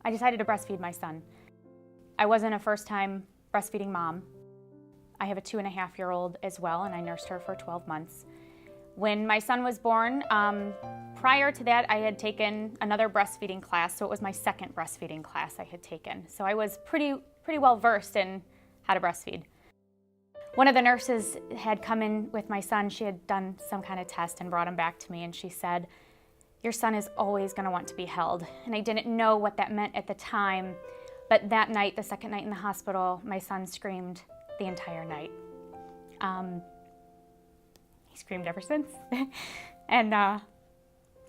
I decided to breastfeed my son. I wasn't a first-time breastfeeding mom. I have a 2.5-year-old as well, and I nursed her for 12 months. When my son was born, prior to that, I had taken another breastfeeding class, so it was my second breastfeeding class I had taken. So I was pretty well versed in how to breastfeed. One of the nurses had come in with my son. She had done some kind of test and brought him back to me, and she said, "Your son is always going to want to be held." And I didn't know what that meant at the time, but that night, the second night in the hospital, my son screamed the entire night. He screamed ever since. And I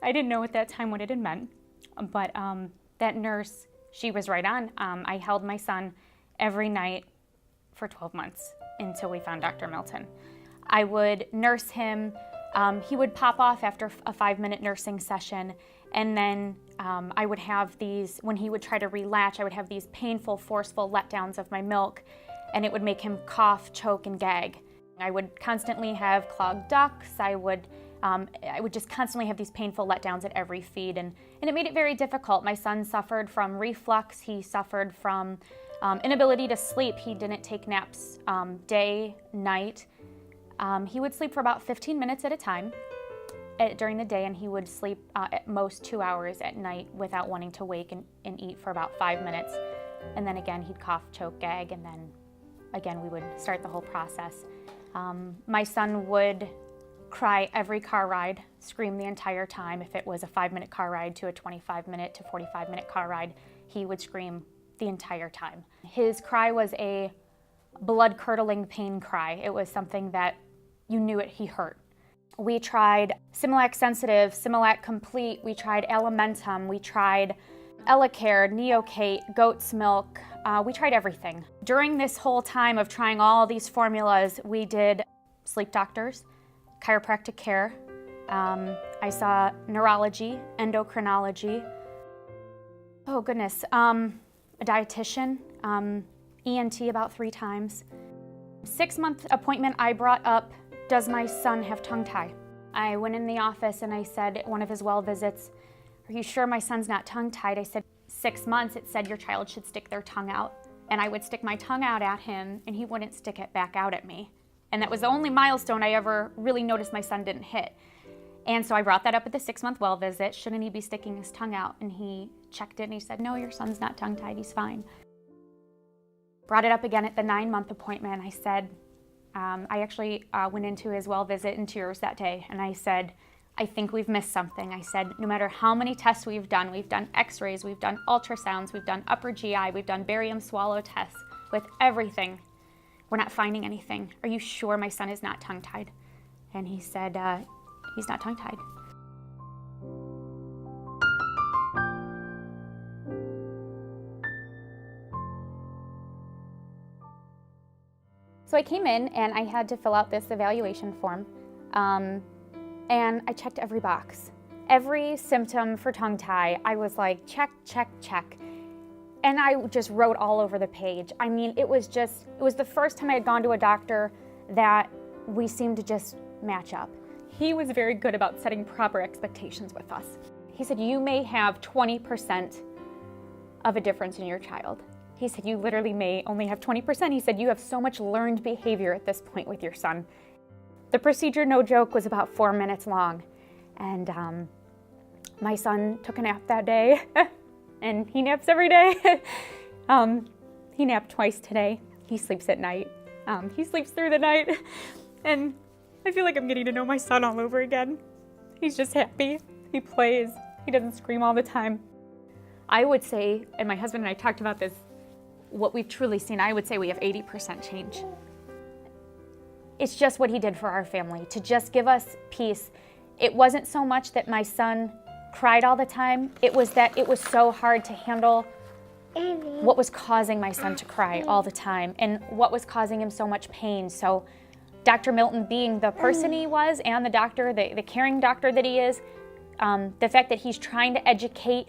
didn't know at that time what it had meant, but that nurse, she was right on. I held my son every night for 12 months until we found Dr. Milton. I would nurse him. He would pop off after a 5-minute nursing session, and then I would have these, when he would try to relatch, I would have these painful, forceful letdowns of my milk, and it would make him cough, choke, and gag. I would constantly have clogged ducts. I would just constantly have these painful letdowns at every feed, and it made it very difficult. My son suffered from reflux. He suffered from inability to sleep. He didn't take naps day, night. He would sleep for about 15 minutes at a time during the day, and he would sleep at most 2 hours at night without wanting to wake and eat for about 5 minutes. And then again, he'd cough, choke, gag, and then again, we would start the whole process. My son would cry every car ride, scream the entire time. If it was a 5-minute car ride to a 25-minute to 45-minute car ride, he would scream the entire time. His cry was a blood-curdling pain cry. It was something that you knew he hurt. We tried Similac Sensitive, Similac Complete, we tried Alimentum, we tried Elecare, Neocate, goat's milk, we tried everything. During this whole time of trying all these formulas, we did sleep doctors, chiropractic care, I saw neurology, endocrinology, oh goodness, a dietitian, ENT about 3 times. 6-month appointment, I brought up, does my son have tongue tie? I went in the office and I said, at one of his well visits, are you sure my son's not tongue tied? I said, 6 months, it said your child should stick their tongue out. And I would stick my tongue out at him and he wouldn't stick it back out at me. And that was the only milestone I ever really noticed my son didn't hit. And so I brought that up at the 6-month well visit. Shouldn't he be sticking his tongue out? And he checked it and he said, no, your son's not tongue tied, he's fine. Brought it up again at the 9-month appointment. I said, I actually went into his well visit in tears that day, and I said, I think we've missed something. I said, no matter how many tests we've done x-rays, we've done ultrasounds, we've done upper GI, we've done barium swallow tests, with everything, we're not finding anything. Are you sure my son is not tongue-tied? And he said, he's not tongue-tied. So I came in and I had to fill out this evaluation form, and I checked every box. Every symptom for tongue tie, I was like, check, check, check. And I just wrote all over the page. I mean, it was the first time I had gone to a doctor that we seemed to just match up. He was very good about setting proper expectations with us. He said, you may have 20% of a difference in your child. He said, you literally may only have 20%. He said, you have so much learned behavior at this point with your son. The procedure, no joke, was about 4 minutes long. And my son took a nap that day, and he naps every day. He napped twice today. He sleeps at night. He sleeps through the night. And I feel like I'm getting to know my son all over again. He's just happy. He plays. He doesn't scream all the time. I would say, and my husband and I talked about this, what we've truly seen, I would say we have 80% change. It's just what he did for our family, to just give us peace. It wasn't so much that my son cried all the time, it was that it was so hard to handle what was causing my son to cry all the time and what was causing him so much pain. So Dr. Milton, being the person he was and the doctor, the caring doctor that he is, the fact that he's trying to educate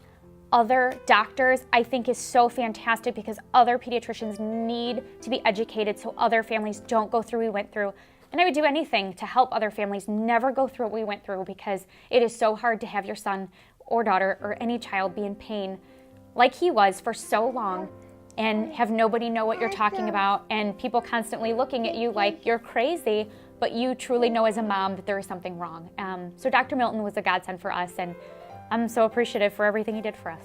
other doctors, I think is so fantastic, because other pediatricians need to be educated so other families don't go through what we went through. And I would do anything to help other families never go through what we went through, because it is so hard to have your son or daughter or any child be in pain like he was for so long and have nobody know what you're talking about, and people constantly looking at you like you're crazy, but you truly know as a mom that there is something wrong. So Dr. Milton was a godsend for us, and I'm so appreciative for everything he did for us.